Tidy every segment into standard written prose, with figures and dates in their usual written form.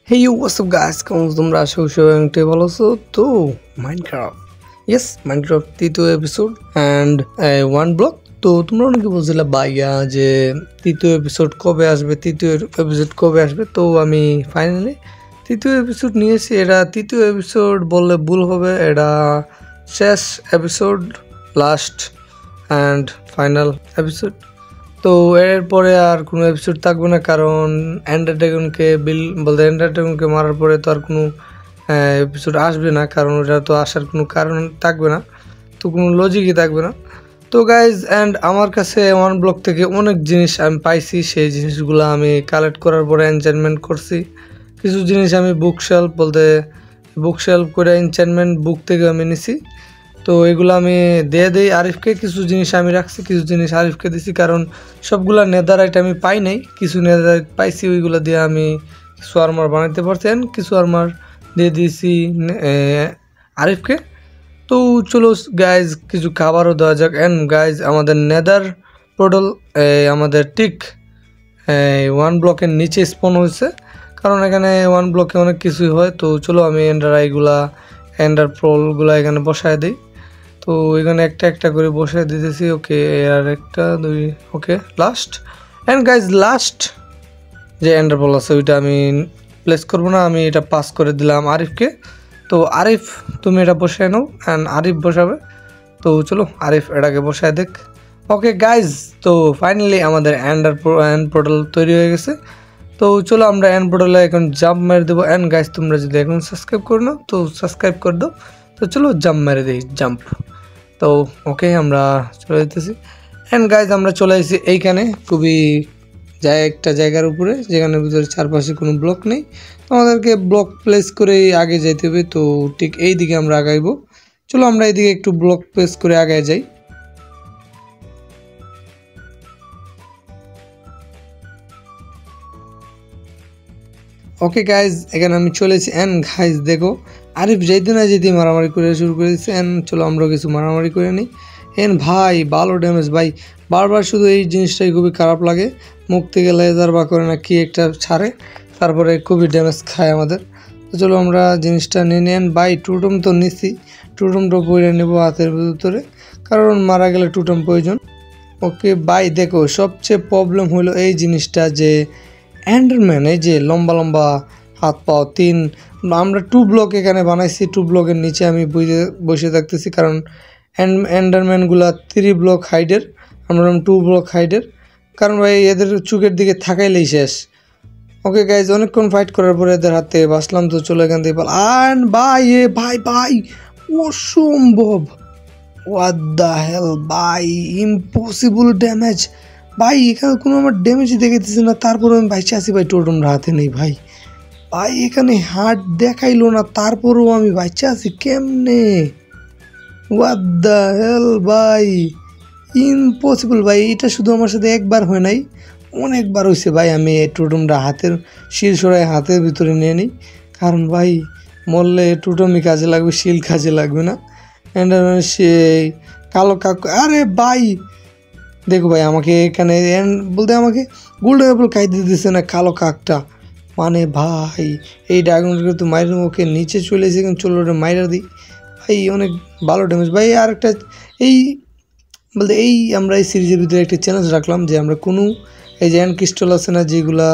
Hey yo, what's up guys? কেমন তোমরা আশা করি সবাই অনেকটাই ভালো আছো। তো মাইনক্রাফট মাইনক্রাফট তৃতীয় এপিসোড অ্যান্ড ওয়ান ব্লক। তো তোমরা অনেকে বলছিলে ভাইয়া যে তৃতীয় এপিসোড কবে আসবে। তো আমি ফাইনালি তৃতীয় এপিসোড নিয়েছি। এটা তৃতীয় এপিসোড বললে ভুল হবে, এটা শেষ episode, last and final episode. তো এরপরে আর কোনো এপিসোড থাকবে না, কারণ এন্ডার ড্রাগনকে মারার পরে তো আর কোনো এপিসোড আসবে না, কারণ ওটা তো আসার কোনো কারণ থাকবে না, তো কোনো লজিকই থাকবে না। তো গাইজ অ্যান্ড আমার কাছে ওয়ান ব্লক থেকে অনেক জিনিস আমি পাইছি, সেই জিনিসগুলো আমি কালেক্ট করার পরে এনচ্যান্টমেন্ট করছি। কিছু জিনিস আমি বুকশেলফ করে এনচ্যান্টমেন্ট বুক থেকে আমি নিছি। তো এগুলো আমি দিয়ে দিই আরিফকে, কিছু জিনিস আমি রাখছি, কিছু জিনিস আরিফকে দিছি, কারণ সবগুলা নেদারাইট আমি পাই নাই, কিছু নেদারাইট পাইছি, ওইগুলো দিয়ে আমি কিছু আর্মার বানাইতে পারছি, কিছু আর্মার দিয়ে দিয়েছি আরিফকে। তো চলো গাইজ কিছু খাবারও দেওয়া যাক। অ্যান্ড গাইজ আমাদের নেদার পোর্টাল আমাদের ঠিক ওয়ান ব্লকের নিচে স্পন হয়েছে, কারণ এখানে ওয়ান ব্লকে অনেক কিছুই হয়। তো চলো আমি এন্ডার প্রোলগুলো এখানে বসায় দিই। তো এখানে একটা একটা করে বসে দিতেছি। ওকে, আর একটা দুই, okay last. And guys last যে এন্ডার বল আছে ওইটা আমি প্লেস করবো না, আমি এটা পাস করে দিলাম আরিফকে। তো আরিফ তুমি এটা বসায় নাও, অ্যান্ড আরিফ বসাবে। তো চলো আরিফ এটাকে বসায় দেখ। ওকে গাইজ, তো ফাইনালি আমাদের এন্ড পোর্টাল তৈরি হয়ে গেছে। তো চলো আমরা এন্ড পোর্টালে এখন জাম্প মেরে দেবো। অ্যান্ড গাইজ তোমরা যদি এখন সাবস্ক্রাইব করে নাও তো সাবস্ক্রাইব করে দাও। তো চলো জাম্প মেরে দিই, জাম্প। তো ওকে আমরা চলে যেতেছি। অ্যান্ড গাইজ আমরা চলে এসেছি এইখানে খুবই একটা জায়গার উপরে, যেখানে ভিতরে চারপাশে কোনো ব্লক নেই। আমাদেরকে ব্লক প্লেস করে আগে যেতে হবে। তো ঠিক এই দিকে আমরা আগাইবো। চলো আমরা এইদিকে একটু ব্লক প্লেস করে আগায় যাই। ওকে গাইজ এখানে আমি চলেছি। অ্যান্ড গাইজ দেখো আরিফ যেতে না যেতে মারামারি করে শুরু করে দিচ্ছে। অ্যান্ড চলো আমরা কিছু মারামারি করে নিই। ভাই ভালো ড্যামেজ ভাই, বারবার শুধু এই জিনিসটাই খুবই খারাপ লাগে, মুখ থেকে লেজার বা করে না কি একটা ছাড়ে, তারপরে খুবই ড্যামেজ খায় আমাদের। তো চলো আমরা জিনিসটা নিয়ে নেন ভাই। টুটম তো নিছি, টুটমটা পরে নেবো হাতের ভিতরে, কারণ মারা গেলে টুটম প্রয়োজন। ওকে ভাই দেখো সবচেয়ে প্রবলেম হলো এই জিনিসটা যে এন্ডারম্যান, এই যে লম্বা লম্বা হাত পাও তিন, আমরা 2 ব্লক এখানে বানাইছি, 2 ব্লকের নিচে আমি বসে থাকতেছি, কারণ এন্ডারম্যানগুলা 3 ব্লক হাইডের, আমরা 2 ব্লক হাইডের, কারণ ভাই এদের চুকের দিকে থাকাইলেই শেষ। ওকে গাইজ অনেকক্ষণ ফাইট করার পরে এদের হাত থেকে বাঁচলাম। তো চলো এখান থেকে আর ভাই ভাই অসম্ভব, হোয়াট দ্য হেল ভাই, ইম্পসিবল ড্যামেজ ভাই, এখানে কোনো আমার ড্যামেজই দেখেতেছি না, তারপরে আমি বাইচে আছি ভাই, টোটমরা হাতে নেই ভাই। এখানে হার্ট দেখাইলো না, তারপরেও আমি বাইচে আছি কেমনে, হোয়াট দ্য হেল ভাই, ইম্পসিবল ভাই। এটা শুধু আমার সাথে একবার হয় নাই, অনেকবার হয়েছে ভাই। আমি এই টোটমটা হাতের শিল সরাই হাতের ভিতরে নিয়ে নিই, কারণ ভাই মরলে টোটমই কাজে লাগবে, শিল কাজে লাগবে না। সেই কালো কাক, আরে ভাই দেখো ভাই আমাকে এখানে বলতে আমাকে গোল্ডেন অ্যাপল খাইতে দিতেছে না কালো কাকটা, মানে ভাই এই ড্রাগনকে তো মাইরের মুখে নিচে চলে এসে চলো ওটা মাইরা দিই ভাই, অনেক ভালো ড্যামেজ ভাই। আর একটা আমরা এই সিরিজের ভিতরে একটা চ্যালেঞ্জ রাখলাম যে আমরা কোনো এই যে ক্রিস্টাল আছে না, যেগুলা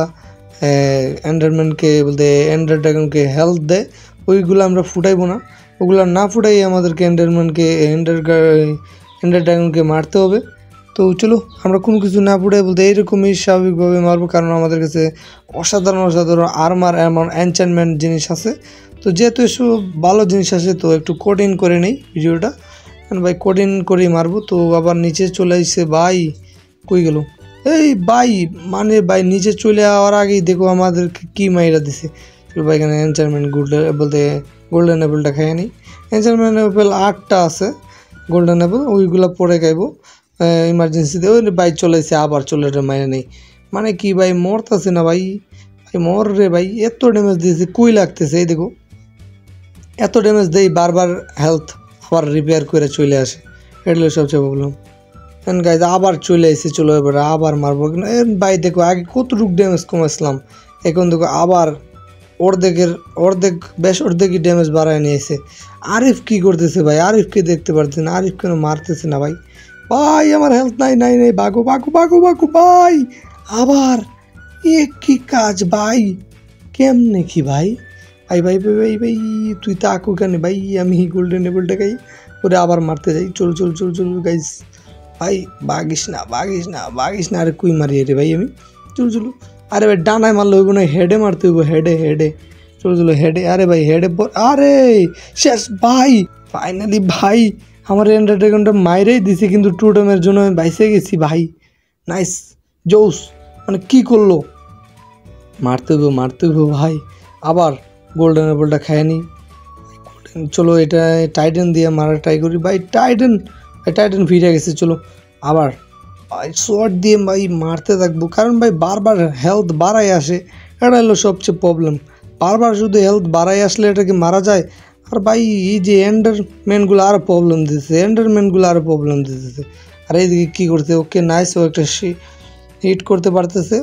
এন্ডারম্যানকে বলতে এন্ডার ড্রাগনকে হেলথ দেয়, ওইগুলো আমরা ফুটাইবো না, ওগুলো না ফুটাই আমাদেরকে এন্ডার ড্রাগনকে মারতে হবে। তো চলো আমরা কোনো কিছু না ফুটাই বলতে এইরকমই স্বাভাবিকভাবে মারবো, কারণ আমাদের কাছে অসাধারণ আর্মার এমন এনচ্যান্টমেন্ট জিনিস আছে। তো যেহেতু এসব ভালো জিনিস আছে তো একটু কঠিন করে নেই ভিডিওটা, ভাই কঠিন করেই মারবো। তো আবার নিচে চলে আসছে ভাই, কই গেল এই ভাই, মানে ভাই নিচে চলে যাওয়ার আগেই দেখো আমাদেরকে কি মাইরা দিছে। চলো ভাই এখানে এনচ্যান্টমেন্ট গোল্ডেন অ্যাপেলটা খাইয়ে নিই। এনচ্যান্টমেন্ট অ্যাপেল 8টা আছে গোল্ডেন অ্যাপেল, ওইগুলো পরে খাইবো ইমার্জেন্সিতে। ওই ভাই চলে এসে আবার চলে মাইরে নেই, মানে কি ভাই মরতেছে না ভাই, মর রে ভাই, এত ড্যামেজ দিয়েছে কই লাগতেছে, এই দেখো এত ড্যামেজ দেই, বারবার হেলথ আবার রিপেয়ার করে চলে আসে, এটা সবচেয়ে প্রবলেম। গাইজ আবার চলে এসে চলো এবার আবার মারবো ভাই। দেখো আগে কতটুকু ড্যামেজ কমাইছিলাম, এখন দেখো আবার অর্ধেকের অর্ধেক বেশ অর্ধেকই ড্যামেজ বাড়ায় নিয়েছে। আরিফ কি করতেছে ভাই? আরিফকে দেখতে পারতেছে না, আরিফ কেন মারতেছে না ভাই? ভাই আমার হেলথ নাই নাই নাই, বাগো বাগো বাগো বাগো ভাই। আবার এ কি কাজ ভাই? কেমনে কি ভাই? ভাই ভাই ভাই ভাই ভাই তুই তো আকু কেন ভাই? আমি গোল্ডেন লেভেলটা খাই ওরে আবার মারতে যাই। চল চল চল চল গাইস, ভাই বাগিস না বাগিস না বাগিস না। আরে কুই মারি রে ভাই আমি? চল চলো। আরে ভাই ডানায় মারলে হইব না, হেডে মারতে হইব, হেডে হেডে। চলো চলো হেডে। আরে ভাই হেডে আরে শেষ ভাই। ফাইনালি ভাই আমার এন্ডার ড্রাগনটা মাইরেই দিছে, কিন্তু টুটেমের জন্য আমি বাইসে গেছি ভাই। নাইস জোস। মানে কি করলো? মারতে হইব ভাই। আবার গোল্ডেন অ্যাপলটা খায় নি। চলো এটা টাইটেন দিয়ে মারা ট্রাই করি ভাই। টাইটেন ফিরে গেছে। চলো আবার ভাই শর্ট দিয়ে ভাই মারতে থাকবো, কারণ ভাই বারবার হেলথ বাড়াই আসে। এটা হলো সবচেয়ে প্রবলেম, বারবার শুধু হেলথ বাড়াই আসলে এটাকে মারা যায়। আর ভাই এই যে এন্ডারম্যানগুলো আরও প্রবলেম দিতেছে। আর এইদিকে কী করতে? ওকে নাইস, ও একটা হিট করতে পারতেছে,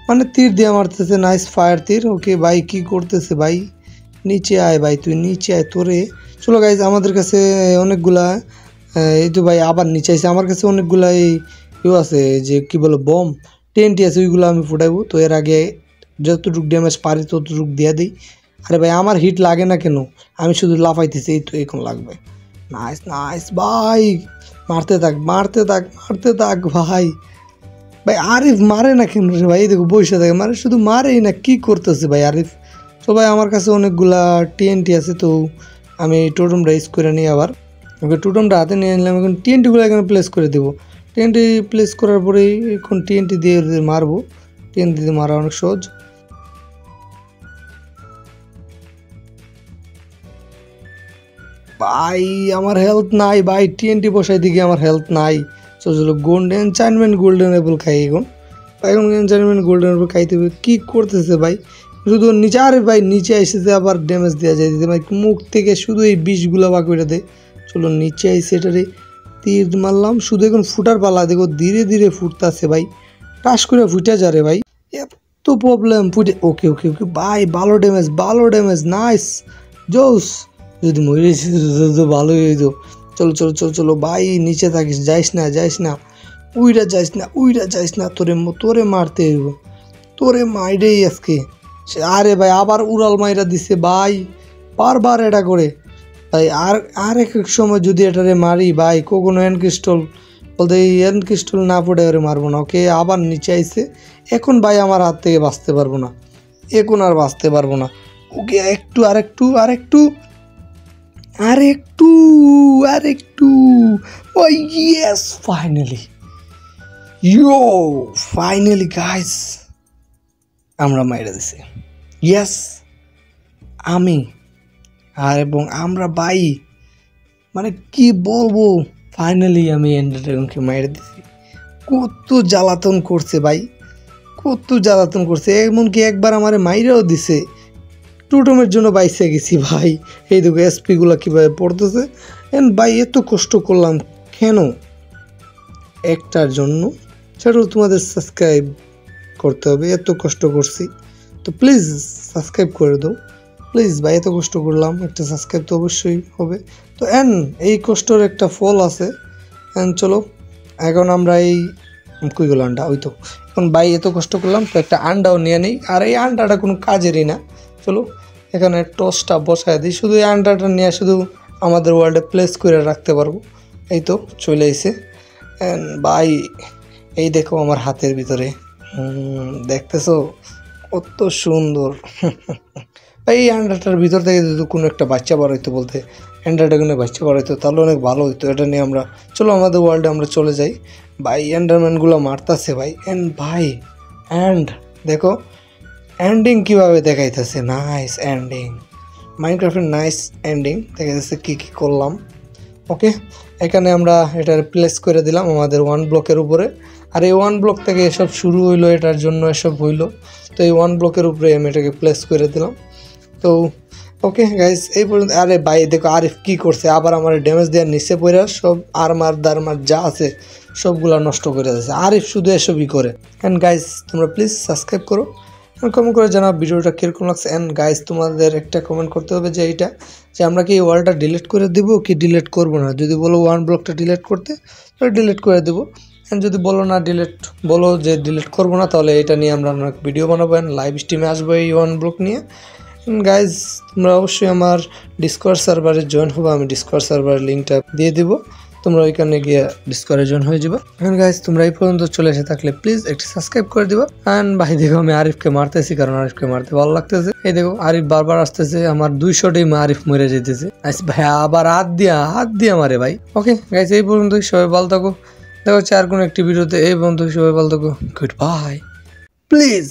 মানে তীর দিয়ে মারতেছে। নাইস ফায়ার তীর। ওকে ভাই কি করতেছে ভাই? নিচে আয় ভাই, তুই নিচে আয় তোরে। চলো গাইজ আমাদের কাছে অনেকগুলা এই তো ভাই আবার নিচে আসছে। আমার কাছে অনেকগুলা এই আছে যে কি বলো বম টেন্টি আছে, ওইগুলো আমি ফুটাইবো। তো এর আগে যতটুকু ড্যামেজ পারি ততটুকু দিয়ে দিই। আরে ভাই আমার হিট লাগে না কেন? আমি শুধু লাফাইতেছি, এই তো এখন লাগবে। নাইস নাইস ভাই, মারতে থাক ভাই। ভাই আরিফ মারে না কেন রে ভাই? দেখো বসে থাকে, মানে শুধু মারেই না, কি করতেছে ভাই আরিফ? তো ভাই আমার কাছে অনেকগুলা টিএনটি আছে, তো আমি টোটেমটা ইউজ করে নিই আবার। ওকে টোটেমটা হাতে নিয়ে নিলাম, এখন টিএনটিগুলো এখানে প্লেস করে দেবো। টিএনটি প্লেস করার পরেই এখন টিএনটি দিয়ে মারবো। টিএনটি দিয়ে মারা অনেক সহজ। ভাই আমার হেলথ নাই ভাই, টিএনটি বসাই দিকে আমার হেলথ নাই। চলো গোল্ডেন অ্যাপল খাই এখন। গোল্ডেন অ্যাপল খাইতে হবে। কী করতেছে ভাই? শুধু নিচে, আরে ভাই নিচে এসেছে আবার ড্যামেজ দেওয়া যায় দিতে ভাই, মুখ থেকে শুধু এই বিষগুলো বা করে দেয়। চলো নিচে আইসে এটারে তীর মারলাম, শুধু এখন ফুটার পালা। দেখো ধীরে ধীরে ফুটতেছে ভাই, টাস করে ফুটে যা রে ভাই। এত প্রবলেম ফুটে। ওকে ওকে ওকে ভাই, ভালো ড্যামেজ নাইস জোস। যদি মরে তো ভালোই হইতো। চলো চলো চলো চলো ভাই নিচে থাকিস, যাইস না উইরা যাইস না। তোরে মারতে হইব, তোরে মাইরেই আজকে। আরে ভাই আবার উড়াল মাইরা দিছে ভাই, বারবার এটা করে ভাই। আর এক সময় যদি এটারে মারি ভাই, কখনো এনক্রিস্টল বলতে এই এনক্রিস্টল না পড়ে ওরে মারবো না। ওকে আবার নিচে আইছে। এখন ভাই আমার হাত থেকে বাঁচতে পারবো না, এখন আর বাঁচতে পারবো না। ওকে আরেকটু ও ইয়েস ফাইনালি গাইস আমরা মাইরা দিছি। ইয়েস আমি আর এবং আমরা ভাই, মানে কি বলবো, ফাইনালি আমি এন্ডার ড্রাগনকে মাইরা দিছি। কত জ্বালাতন করছে ভাই, এমনকি একবার আমার মাইরাও দিছে। টুটমের জন্য বাইসে গেছি ভাই। এই দেখো এসপিগুলো কীভাবে পড়তেছে। ভাই এত কষ্ট করলাম কেন? একটার জন্য, সেটাও তোমাদের সাবস্ক্রাইব করতে হবে। এত কষ্ট করছি, তো প্লিজ সাবস্ক্রাইব করে দাও প্লিজ ভাই। এত কষ্ট করলাম, একটা সাবস্ক্রাইব তো অবশ্যই হবে। তো এই কষ্টর একটা ফল আছে। চলো এখন আমরা এই কইগুলো আন্ডা, ওই তো এখন ভাই এত কষ্ট করলাম, তো একটা আন্ডাও নিয়ে নিই। আর এই আন্ডাটা কোনো কাজেরই না। চলো এখানে টসটা বসায় দিই, শুধু এই আন্ডাটা নিয়ে শুধু আমাদের ওয়ার্ল্ডে প্লেস করে রাখতে পারবো। এই তো চলে এসে ভাই, এই দেখো আমার হাতের ভিতরে, দেখতেছো কত সুন্দর। এই আন্ডারটার ভিতর থেকে যদি কোনো একটা বাচ্চা বার হইতো, বলতে এন্ডারড্রাগনের বাচ্চা বার হইতো, তাহলে অনেক ভালো হইতো। এটা নিয়ে আমরা চলো আমাদের ওয়ার্ল্ডে আমরা চলে যাই ভাই। এন্ডারম্যানগুলো মারতাছে ভাই। ভাই দেখো এন্ডিং কীভাবে দেখাইতেছে, নাইস এন্ডিং, মাইনক্রাফটের নাইস এন্ডিং দেখাইতেছে কী করলাম। ওকে এখানে আমরা এটার প্লেস করে দিলাম আমাদের 1 ব্লকের উপরে। আর এই 1 ব্লক থেকে এসব শুরু হইলো, এটার জন্য এসব হইলো। তো এই 1 ব্লকের উপরে আমি এটাকে প্লেস করে দিলাম। তো ওকে গাইস এই পর্যন্ত। আরে ভাই দেখো আরিফ কী করছে, আবার আমার ড্যামেজ দেওয়ার নিচে পড়ে সব আরমার যা আছে সবগুলো নষ্ট করে দিয়েছে। আরিফ শুধু এসবই করে। গাইস তোমরা প্লিজ সাবস্ক্রাইব করো কমেন্ট করে জানাও ভিডিওটা কিরকম লাগছে। অ্যান্ড গাইস তোমাদের একটা কমেন্ট করতে হবে যে এইটা যে আমরা কি এই ওয়ালটা ডিলিট করে দিব কি ডিলিট করব না। যদি বলো ওয়ান ব্লকটা ডিলিট করতে তাহলে ডিলিট করে দেবো। অ্যান্ড যদি বলো না ডিলিট, বলো যে ডিলিট করবো না, তাহলে এটা নিয়ে আমরা অনেক ভিডিও বানাবো অ্যান্ড লাইভ স্ট্রিমে আসবো এই ওয়ান ব্লক নিয়ে। গাইজ তোমরা অবশ্যই আমার ডিসকর্ড সার্ভারে জয়েন হবে, আমি ডিসকর্ড সার্ভারের লিঙ্কটা দিয়ে দিব, তোমরা ওইখানে গিয়ে ডিসকর্ডে জয়েন হয়ে যাবে। এখন গাইজ তোমরা এই পর্যন্ত চলে এসে থাকলে প্লিজ একটু সাবস্ক্রাইব করে দিবা। অ্যান্ড ভাই দেখো আমি আরিফকে মারতেছি, কারণ আরিফকে মারতে ভালো লাগতেছে। এই দেখো আরিফ বারবার আসতেছে, আমার 200 টিমে আরিফ মরে যেতেছে। ভাই আবার হাত দিয়া মারে ভাই। ওকে গাইজ এই পর্যন্তই, সবাই ভালো থাকো, দেখা হচ্ছে আর কোনো একটি ভিডিওতে। এই পর্যন্ত সবাই ভালো থাকো, গুড বাই প্লিজ।